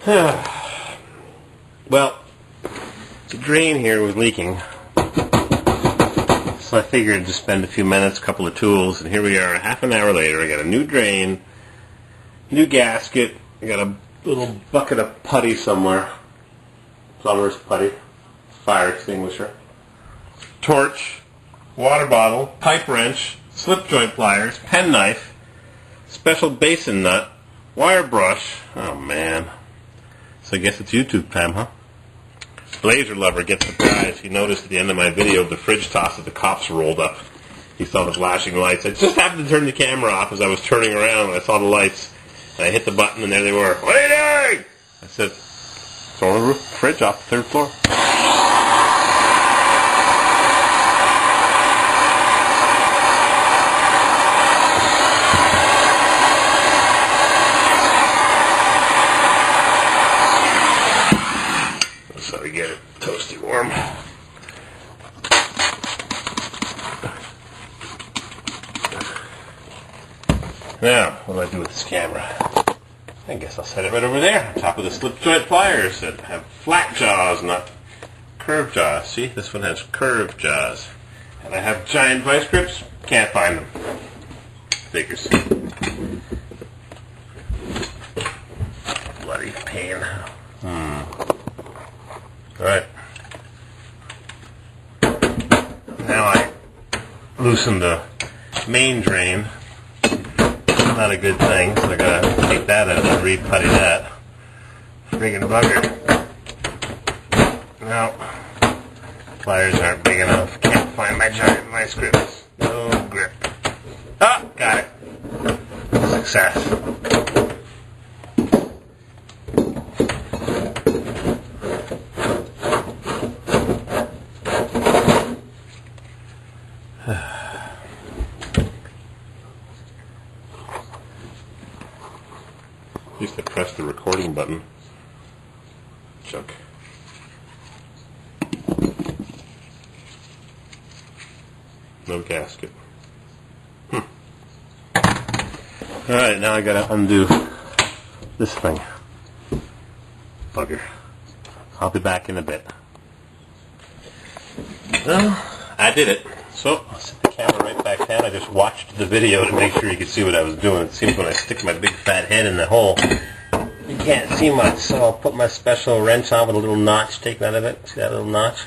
Well, the drain here was leaking, so I figured I'd just spend a few minutes, a couple of tools, and here we are, half an hour later. I got a new drain, new gasket, I got a little bucket of putty somewhere, plumber's putty, fire extinguisher, torch, water bottle, pipe wrench, slip joint pliers, penknife, special basin nut, wire brush. Oh man. So I guess it's YouTube time, huh? Blazer lover gets surprised. He noticed at the end of my video of the fridge toss that the cops rolled up. He saw the flashing lights. I just happened to turn the camera off as I was turning around and I saw the lights. And I hit the button and there they were. What are you doing? I said, throwing the fridge off the 3rd floor. So we get it toasty warm. Now, what do I do with this camera? I guess I'll set it right over there, on top of the slip joint pliers that have flat jaws, not curved jaws. See, this one has curved jaws. And I have giant vice grips, can't find them. Figures. Bloody pain. Alright. Now I loosen the main drain. Not a good thing, so I gotta take that out and re-putty that. Friggin' bugger. No. Pliers aren't big enough. Can't find my giant vice grips. No grip. Ah! Got it. Success. Used to press the recording button. Junk. No gasket. Alright, now I gotta undo this thing. Bugger. I'll be back in a bit. Well, I did it. So, I'll set the camera right back down. I just watched the video to make sure you could see what I was doing. It seems when I stick my big fat head in the hole, you can't see much. So I'll put my special wrench on with a little notch taken out of it. See that little notch?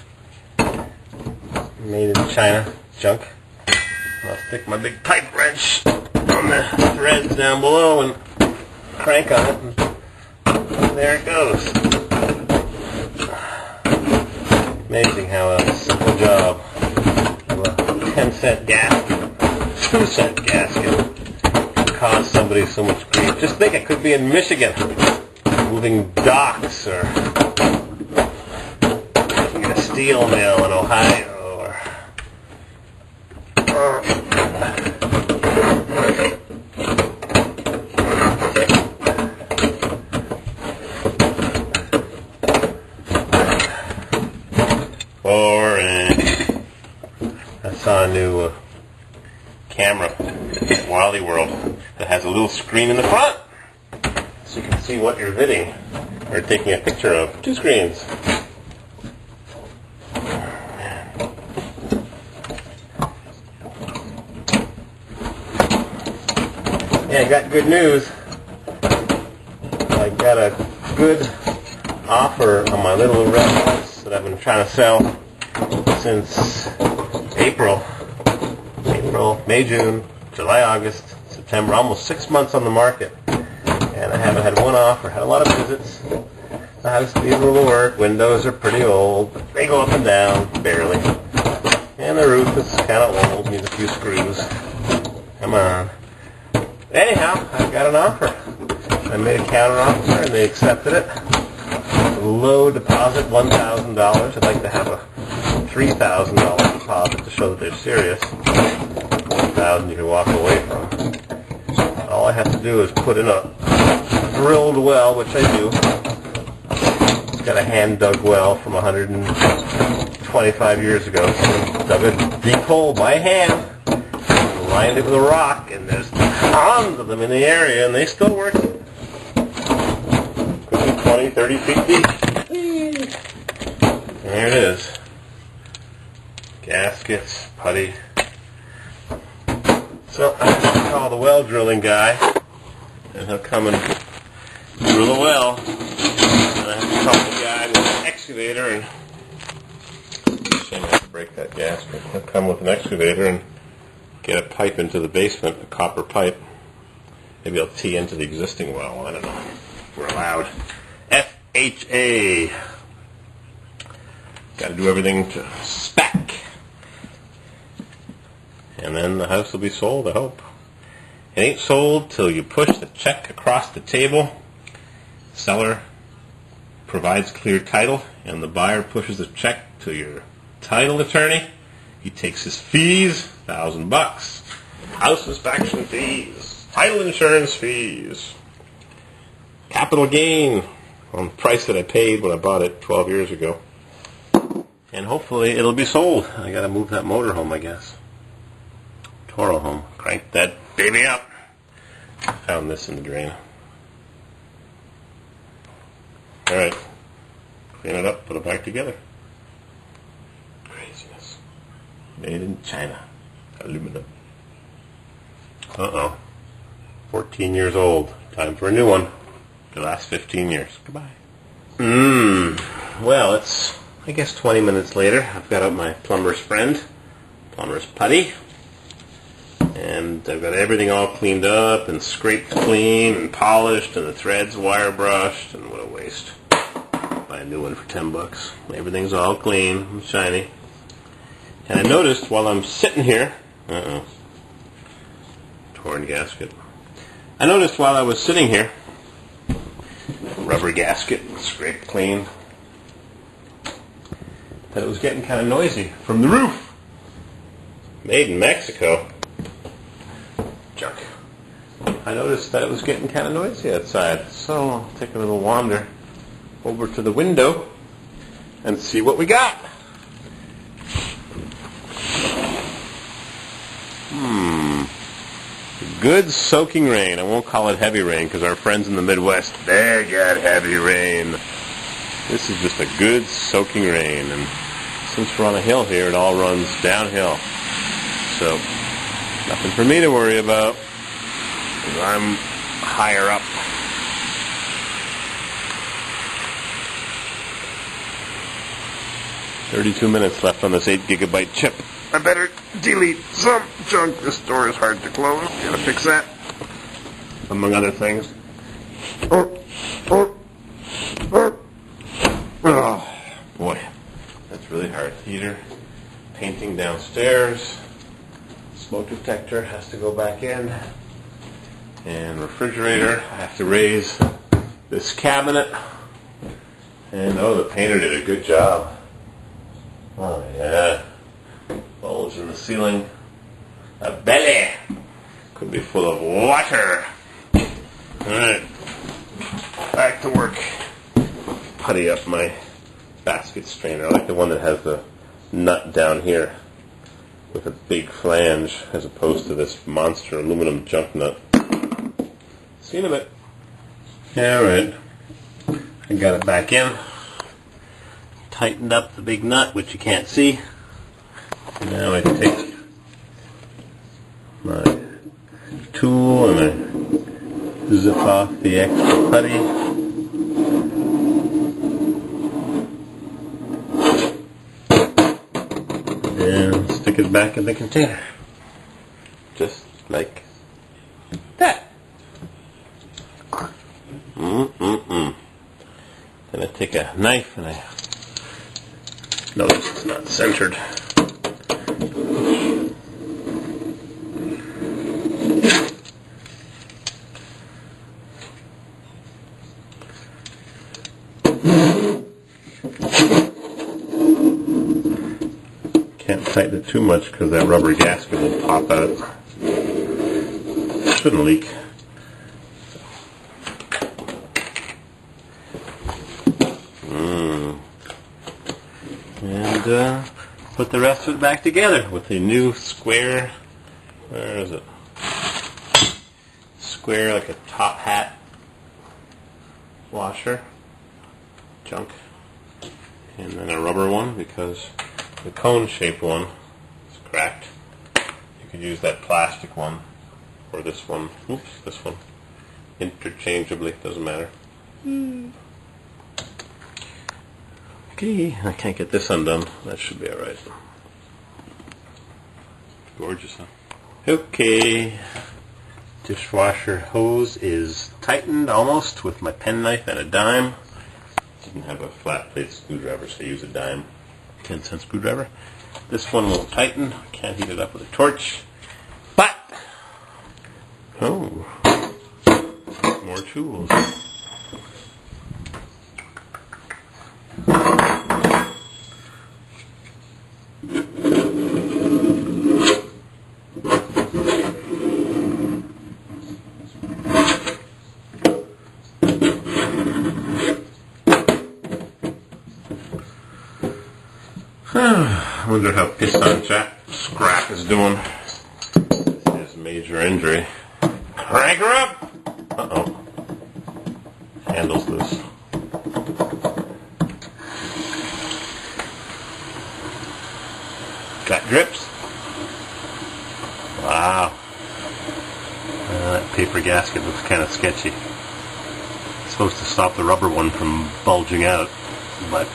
Made in China. Junk. And I'll stick my big pipe wrench on the threads down below and crank on it. And there it goes. Amazing how a simple job of a 10-cent gasket, 2-cent gasket can cause somebody so much grief. Just think, I could be in Michigan, moving docks, or working at a steel mill in Ohio, I saw a new camera at Wally World that has a little screen in the front, so you can see what you're vidding or taking a picture of. 2 screens. Yeah, I got good news. I got a good offer on my little red house that I've been trying to sell since April, May, June, July, August, September, almost 6 months on the market. And I haven't had one offer. Had a lot of visits. The house needs a little work. Windows are pretty old. They go up and down, barely. And the roof is kind of old, needs a few screws. Come on. Anyhow, I got an offer. I made a counter offer and they accepted it. Low deposit, $1,000. I'd like to have a $3,000 deposit to show that they're serious. $1,000 you can walk away from. All I have to do is put in a drilled well, which I do. It's got a hand-dug well from 125 years ago. Someone dug a deep hole by hand, lined it with a rock, and there's tons of them in the area, and they still work. Could be 20, 30 feet deep. There it is. Gaskets, putty. So I have to call the well drilling guy, and he'll come and drill a well. And I have to call the guy with an excavator, and shame I have to break that gasket. He'll come with an excavator and get a pipe into the basement, a copper pipe. Maybe I'll tee into the existing well. I don't know. We're allowed. FHA. Got to do everything to spec. And then the house will be sold, I hope. It ain't sold till you push the check across the table. Seller provides clear title, and the buyer pushes the check to your title attorney. He takes his fees, $1,000. House inspection fees, title insurance fees, capital gain on the price that I paid when I bought it 12 years ago. And hopefully it'll be sold. I gotta move that motor home, I guess. Toro home. Crank that baby up. Found this in the drain. Alright. Clean it up, put it back together. Craziness. Made in China. Aluminum. Uh-oh. 14 years old. Time for a new one. The last 15 years. Goodbye. Well, it's, I guess, 20 minutes later. I've got out my plumber's friend. Plumber's putty. And I've got everything all cleaned up and scraped clean and polished, and the threads wire brushed, and what a waste. Buy a new one for $10. Everything's all clean and shiny. And I noticed while I'm sitting here, torn gasket. I noticed while I was sitting here, rubber gasket, scraped clean, that it was getting kind of noisy from the roof. Made in Mexico. Junk. I noticed that it was getting kind of noisy outside, so I'll take a little wander over to the window and see what we got. Good soaking rain. I won't call it heavy rain because our friends in the Midwest, they got heavy rain. This is just a good soaking rain, and since we're on a hill here, it all runs downhill. So, nothing for me to worry about because I'm higher up. $32 minutes left on this 8 gigabyte chip. I better delete some junk. This door is hard to close. Gotta fix that. Among other things. Oh, boy. That's really hard. Heater. Painting downstairs. Smoke detector has to go back in. And refrigerator. I have to raise this cabinet. And oh, the painter did a good job. Oh, yeah. Bulge in the ceiling. A belly. Could be full of water. Alright. Back to work. Putty up my basket strainer. I like the one that has the nut down here with a big flange as opposed to this monster aluminum junk nut. See you in a bit. Alright. I got it back in. Tightened up the big nut, which you can't see. Now I take my tool and I zip off the extra putty. And stick it back in the container. Just like that. Then I take a knife and I notice it's not centered. Can't tighten it too much because that rubber gasket will pop out. It shouldn't leak. And put the rest of it back together with a new square, where is it? Square like a top hat washer. junk. And then a rubber one because the cone-shaped one is cracked. You could use that plastic one or this one. Oops, this one. Interchangeably, doesn't matter. Okay, I can't get this undone. That should be alright. Gorgeous, huh? Okay. Dishwasher hose is tightened almost with my penknife and a dime. Didn't have a flat plate screwdriver, so I use a dime. 10-cent screwdriver. This one will tighten. Can't heat it up with a torch. But, oh, more tools. I wonder how Piston Scrap is doing. His major injury. Crank her up! Uh-oh. Handle's loose. Got drips? Wow. That paper gasket looks kind of sketchy. It's supposed to stop the rubber one from bulging out, but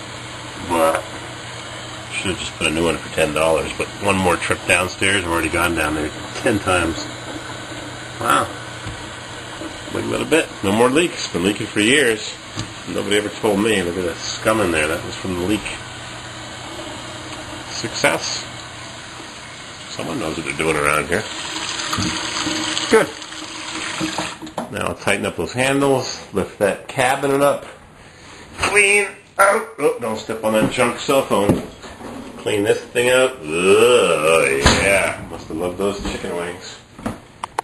should have just put a new one for $10, but one more trip downstairs, I've already gone down there 10 times. Wow. Wait a little bit. No more leaks. Been leaking for years. Nobody ever told me. Look at that scum in there. That was from the leak. Success. Someone knows what they're doing around here. Good. Now I'll tighten up those handles, lift that cabinet up, clean out. Oh, don't step on that junk cell phone. Clean this thing out. Ugh, yeah. Must have loved those chicken wings.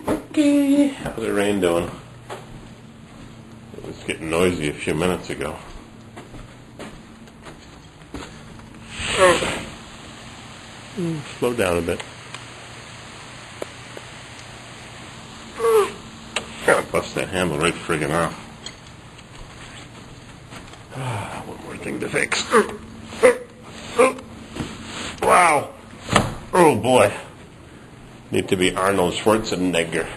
Okay. How's the rain doing? It was getting noisy a few minutes ago. Slow down a bit. Gotta bust that handle right friggin' off. One more thing to fix. Wow. Oh boy. Need to be Arnold Schwarzenegger.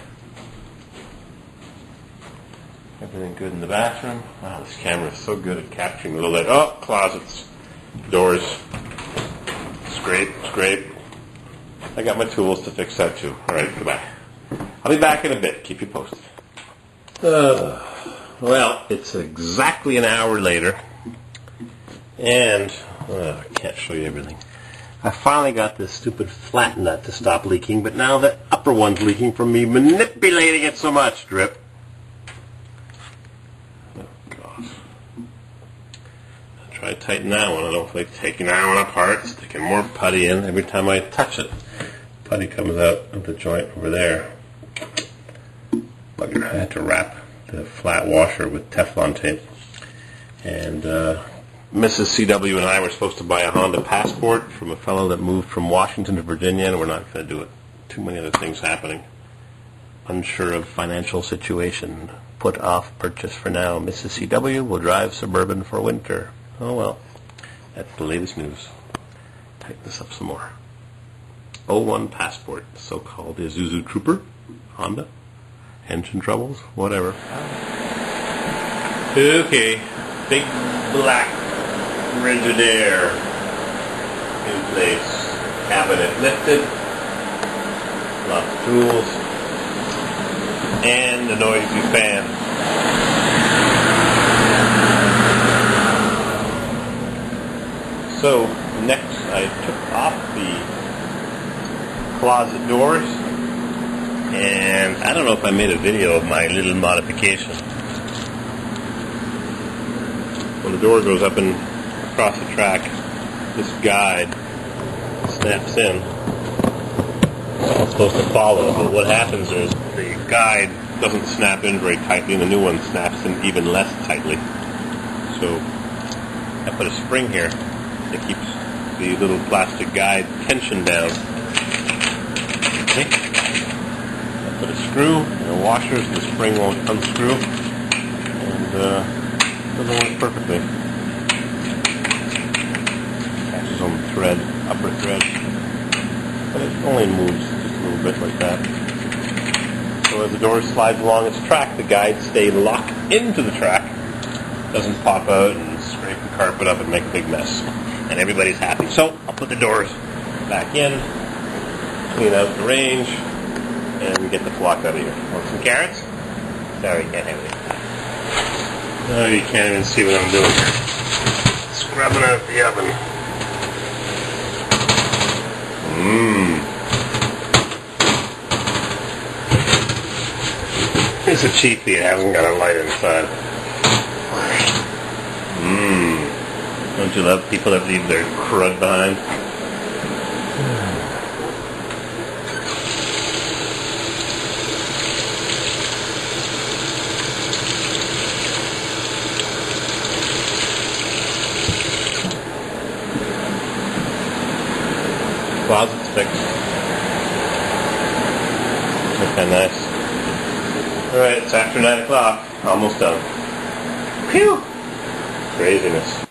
Everything good in the bathroom? Wow, this camera is so good at capturing the little light. Oh, closets, doors. Scrape. I got my tools to fix that too. Alright, goodbye. I'll be back in a bit. Keep you posted. Well, it's exactly an hour later. And I can't show you everything. I finally got this stupid flat nut to stop leaking, but now the upper one's leaking from me manipulating it so much, Drip. Oh, God. I'll try to tighten that one. I don't like taking that one apart, sticking more putty in. Every time I touch it, putty comes out of the joint over there. Bugger. I had to wrap the flat washer with Teflon tape. And Mrs. CW and I were supposed to buy a Honda Passport from a fellow that moved from Washington to Virginia, and we're not going to do it. Too many other things happening. Unsure of financial situation. Put off purchase for now. Mrs. CW will drive Suburban for winter. Oh well. That's the latest news. Tighten this up some more. 01 Passport, so-called Isuzu Trooper, Honda. Engine troubles, whatever. Okay, big black Frigidaire in place. Cabinet lifted. Lots of tools. And the noisy fan. So, next I took off the closet doors. And I don't know if I made a video of my little modification. When the door goes up and across the track, this guide snaps in. It's supposed to follow, but what happens is the guide doesn't snap in very tightly, and the new one snaps in even less tightly. So I put a spring here that keeps the little plastic guide tension down. Okay. Put a screw and a washer so the spring won't unscrew, and it doesn't work perfectly. upper thread. But it only moves just a little bit like that. So as the door slides along its track, the guides stay locked into the track. Doesn't pop out and scrape the carpet up and make a big mess. And everybody's happy. So I'll put the doors back in, clean out the range, and get the flock out of here. Want some carrots? Sorry, you can't have it. Oh, you can't even see what I'm doing here. Scrubbing out the oven. It's a cheapie, it hasn't got a light inside. Don't you love people that leave their crud behind? Closet's fixed. Okay, nice. Alright, it's after 9 o'clock. Almost done. Phew! Craziness.